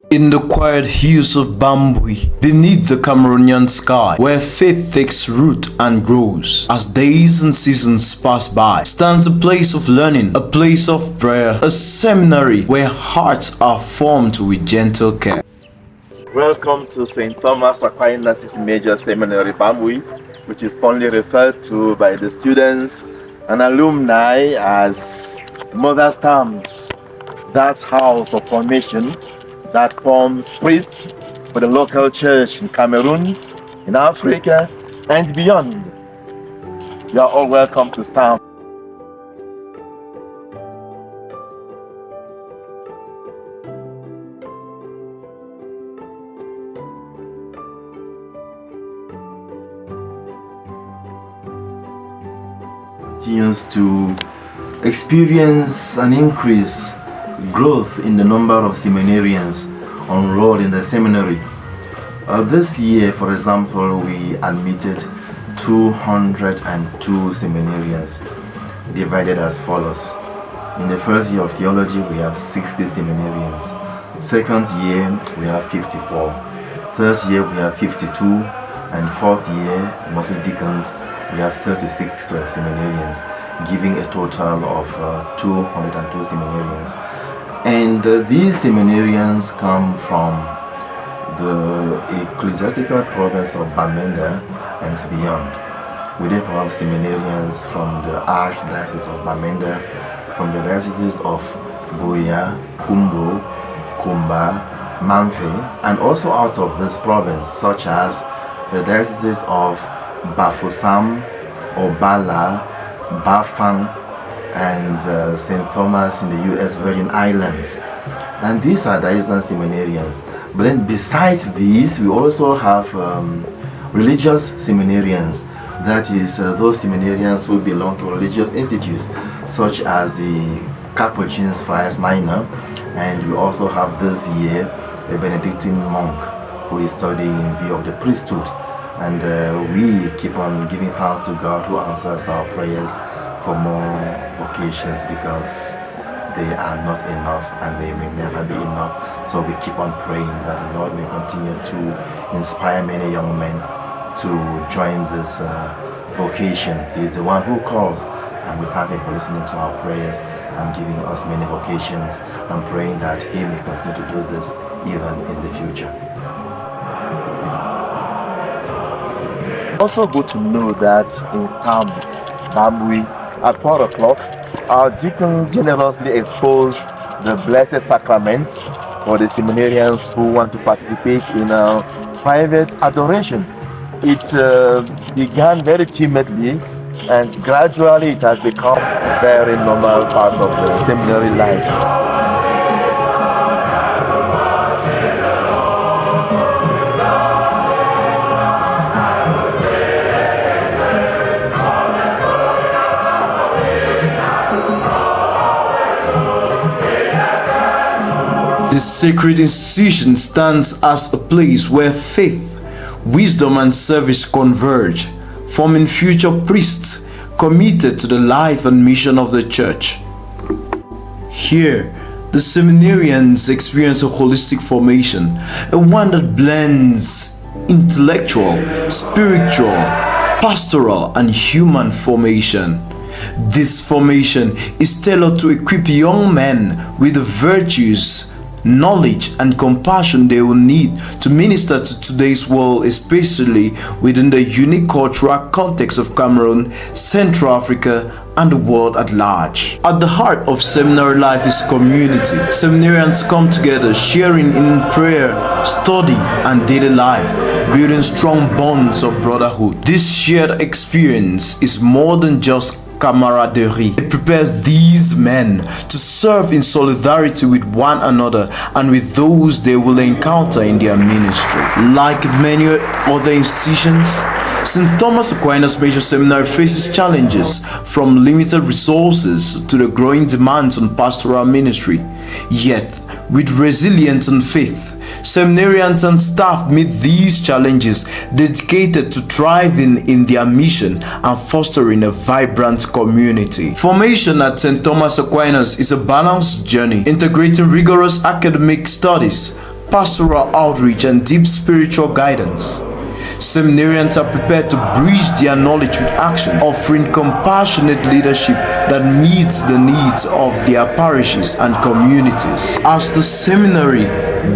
In the quiet hills of Bambui, beneath the Cameroonian sky, where faith takes root and grows, as days and seasons pass by, stands a place of learning, a place of prayer, a seminary where hearts are formed with gentle care. Welcome to St. Thomas Aquinas' Major Seminary Bambui, which is fondly referred to by the students and alumni as Mother STAMS, that house of formation that forms priests for the local church in Cameroon, in Africa, and beyond. You are all welcome to STAMS. Continues to experience an increase growth in the number of seminarians enrolled in the seminary. This year, for example, we admitted 202 seminarians, divided as follows. In the first year of theology, we have 60 seminarians. Second year, we have 54. Third year, we have 52. And fourth year, mostly deacons, we have 36 seminarians, giving a total of 202 seminarians. And these seminarians come from the ecclesiastical province of Bamenda and beyond. We therefore have seminarians from the Archdiocese of Bamenda, from the dioceses of Buea, Kumbo, Kumba, Mamfe, and also out of this province, such as the dioceses of Bafoussam, Obala, Bafang, and St. Thomas in the U.S. Virgin Islands. And these are diocese seminarians. But then besides these, we also have religious seminarians. That is, those seminarians who belong to religious institutes, such as the Capuchins Friars Minor. And we also have this year a Benedictine monk who is studying in view of the priesthood. And we keep on giving thanks to God who answers our prayers for more vocations, because they are not enough and they may never be enough. So we keep on praying that the Lord may continue to inspire many young men to join this vocation. He is the one who calls, and we thank Him for listening to our prayers and giving us many vocations, and praying that He may continue to do this even in the future. Also good to know that in STAMS Bambui at 4 o'clock, our deacons generously expose the Blessed Sacrament for the seminarians who want to participate in a private adoration. It began very timidly, and gradually it has become a very normal part of the seminary life. This sacred institution stands as a place where faith, wisdom, and service converge, forming future priests committed to the life and mission of the Church. Here, the seminarians experience a holistic formation, a one that blends intellectual, spiritual, pastoral, and human formation. This formation is tailored to equip young men with the virtues, knowledge, and compassion they will need to minister to today's world, especially within the unique cultural context of Cameroon, Central Africa, and the world at large. At the heart of seminary life is community. Seminarians come together, sharing in prayer, study, and daily life, building strong bonds of brotherhood. This shared experience is more than just camaraderie. It prepares these men to serve in solidarity with one another and with those they will encounter in their ministry. Like many other institutions, St. Thomas Aquinas Major Seminary faces challenges from limited resources to the growing demands on pastoral ministry. Yet, with resilience and faith, seminarians and staff meet these challenges, dedicated to thriving in their mission and fostering a vibrant community. Formation at St. Thomas Aquinas is a balanced journey, integrating rigorous academic studies, pastoral outreach, and deep spiritual guidance. Seminarians are prepared to bridge their knowledge with action, offering compassionate leadership that meets the needs of their parishes and communities. As the seminary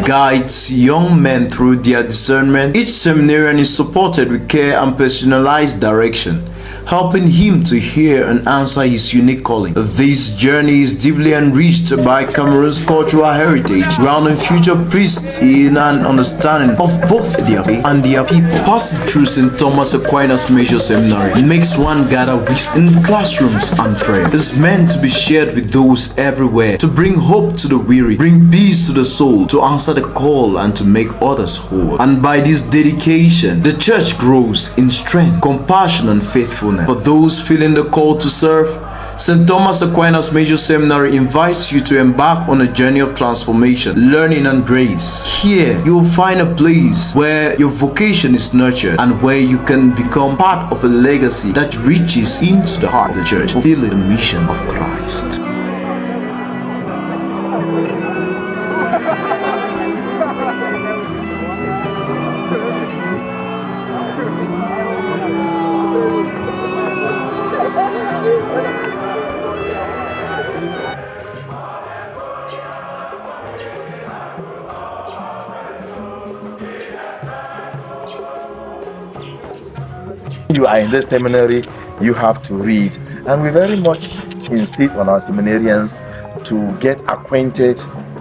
guides young men through their discernment, each seminarian is supported with care and personalized direction, helping him to hear and answer his unique calling. This journey is deeply enriched by Cameroon's cultural heritage, grounding future priests in an understanding of both their faith and their people. Passing through St. Thomas Aquinas Major Seminary makes one gather wisdom in classrooms and prayer. It is meant to be shared with those everywhere, to bring hope to the weary, bring peace to the soul, to answer the call, and to make others whole. And by this dedication, the church grows in strength, compassion, and faithfulness. For those feeling the call to serve, St. Thomas Aquinas Major Seminary invites you to embark on a journey of transformation, learning, and grace. Here, you will find a place where your vocation is nurtured and where you can become part of a legacy that reaches into the heart of the church, fulfilling the mission of Christ. You are in the seminary, you have to read, and we very much insist on our seminarians to get acquainted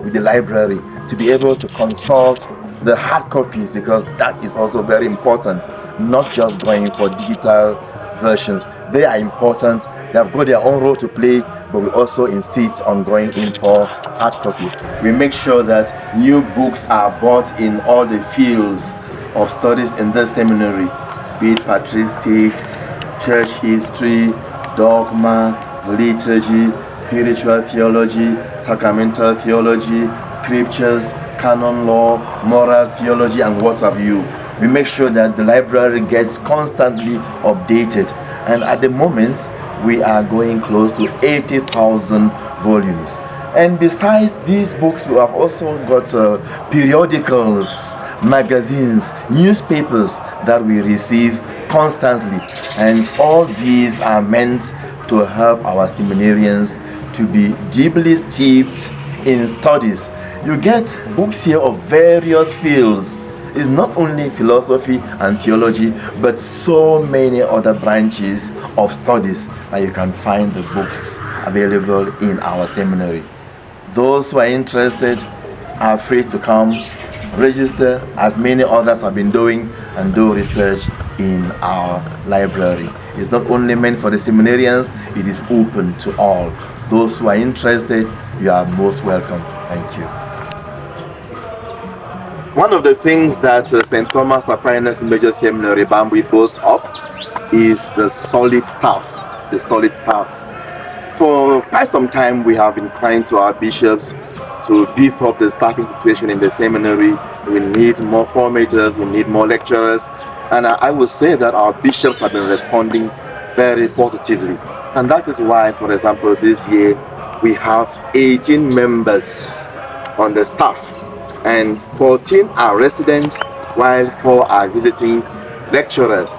with the library, to be able to consult the hard copies, because that is also very important, not just going for digital versions. They are important, they have got their own role to play, but we also insist on going in for hard copies. We make sure that new books are bought in all the fields of studies in the seminary, be it patristics, church history, dogma, liturgy, spiritual theology, sacramental theology, scriptures, canon law, moral theology, and what have you. We make sure that the library gets constantly updated, and at the moment we are going close to 80,000 volumes. And besides these books, we have also got periodicals, magazines, newspapers that we receive constantly, and all these are meant to help our seminarians to be deeply steeped in studies. You get books here of various fields. It's not only philosophy and theology, but so many other branches of studies that you can find the books available in our seminary. Those who are interested are free to come, register as many others have been doing, and do research in our library. It's not only meant for the seminarians, it is open to all. Those who are interested, you are most welcome. Thank you. One of the things that St. Thomas Aquinas Major Seminary Bambui boasts of is the solid staff. The solid staff. For quite some time, we have been crying to our bishops to beef up the staffing situation in the seminary. We need more formators, we need more lecturers, and I would say that our bishops have been responding very positively. And that is why, for example, this year we have 18 members on the staff, and 14 are residents while 4 are visiting lecturers,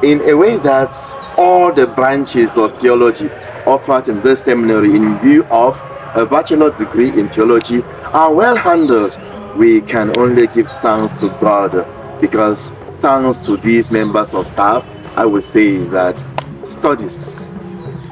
in a way that all the branches of theology offered in this seminary in view of a bachelor's degree in theology are well handled. We can only give thanks to God, because thanks to these members of staff, I would say that studies,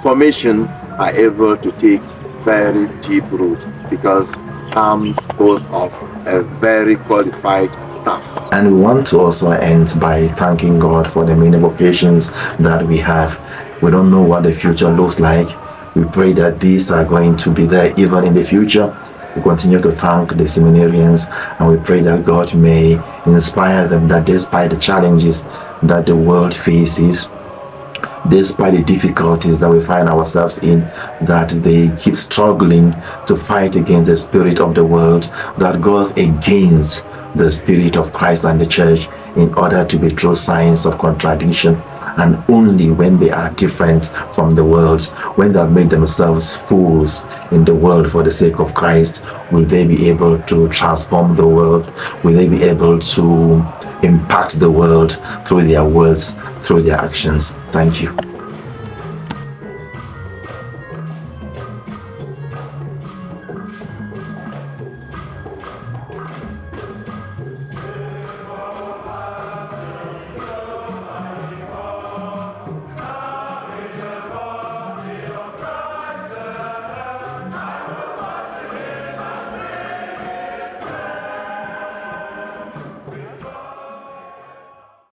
formation are able to take very deep root, because STAMS boasts of a very qualified staff. And we want to also end by thanking God for the many vocations that we have. We don't know what the future looks like. We pray that these are going to be there even in the future. We continue to thank the seminarians, and we pray that God may inspire them, that despite the challenges that the world faces, despite the difficulties that we find ourselves in, that they keep struggling to fight against the spirit of the world that goes against the spirit of Christ and the church, in order to be true signs of contradiction and only when they are different from the world, when they have made themselves fools in the world for the sake of Christ, will they be able to transform the world? Will they be able to impact the world through their words, through their actions? Thank you.